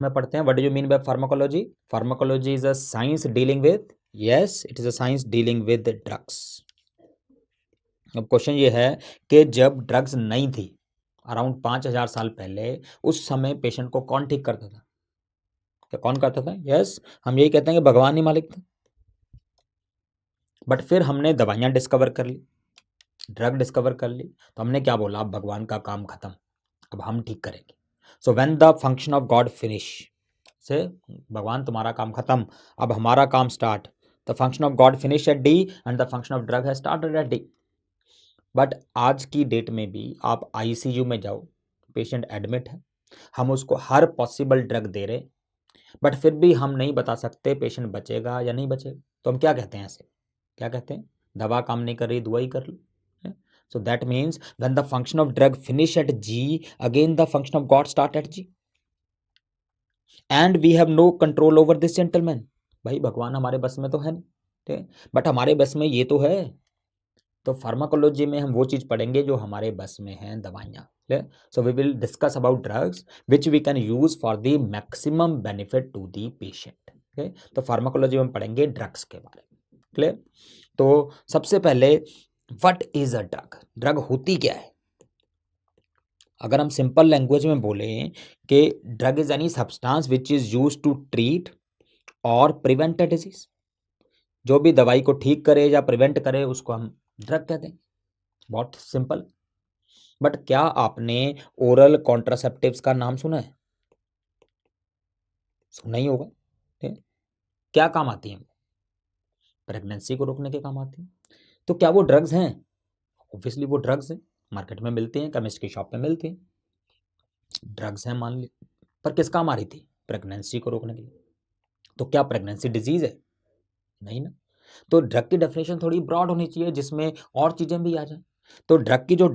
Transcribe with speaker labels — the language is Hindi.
Speaker 1: में पढ़ते हैं what do you mean by pharmacology? Pharmacology is a science dealing with, yes it is a science dealing with drugs. अब क्वेश्चन ये है कि जब ड्रग्स नहीं थी अराउंड 5000 साल पहले, उस समय पेशेंट को कौन ठीक करता था? क्या कौन करता था? यस हम यही कहते हैं कि भगवान ही मालिक था। बट फिर हमने दवाइयाँ डिस्कवर कर ली, ड्रग डिस्कवर कर ली, तो हमने क्या बोला, अब भगवान का काम खत्म, अब हम ठीक करेंगे। So when the function of God finish, say भगवान तुम्हारा काम खत्म, अब हमारा काम start. The function of God finish at the end the function of drug है स्टार्टेड एट डी। बट आज की डेट में भी आप आईसीयू में जाओ, पेशेंट एडमिट है, हम उसको हर पॉसिबल ड्रग दे रहे, बट फिर भी हम नहीं बता सकते पेशेंट बचेगा या नहीं बचेगा। तो हम क्या कहते हैं ऐसे, क्या कहते हैं? दवा काम नहीं कर रही, दुआ ही कर लो। So that means when the function of drug finish at G, again the function of God start at G. And we have no control over this gentleman. भाई भगवान हमारे बस में तो है नहीं, ठीक है, बट हमारे बस में ये तो है। तो फार्माकोलॉजी में हम वो चीज़ पढ़ेंगे जो हमारे बस में है, दवाइयाँ। So we will discuss about drugs which we can use for the maximum benefit to the patient. Okay, तो फार्माकोलॉजी में हम पढ़ेंगे ड्रग्स के बारे में। क्लियर? तो सबसे पहले what is a drug? Drug होती क्या है? अगर हम सिंपल लैंग्वेज में बोलें कि drug is any substance which is use to treat और प्रिवेंट अ डिजीज, जो भी दवाई को ठीक करे या प्रिवेंट करे उसको हम ड्रग कहते हैं। बहुत सिंपल। बट क्या आपने ओरल कॉन्ट्रासेप्टिव्स का नाम सुना है? सुना ही होगा, ठीक है? क्या काम आती हैं? प्रेगनेंसी को रोकने के काम आती हैं। तो क्या वो ड्रग्स हैं? ऑब्वियसली वो ड्रग्स हैं, मार्केट में मिलते हैं, केमिस्ट की शॉप में मिलते हैं, ड्रग्स हैं मान ली। पर किस काम आ रही थी? प्रेगनेंसी को रोकने के लिए। तो क्या प्रेगनेंसी डिजीज है? नहीं ना। तो ड्रग की डेफिनेशन थोड़ी ब्रॉड होनी चाहिए जिसमें और चीजें भी आ जाए। तो ड्रग की जो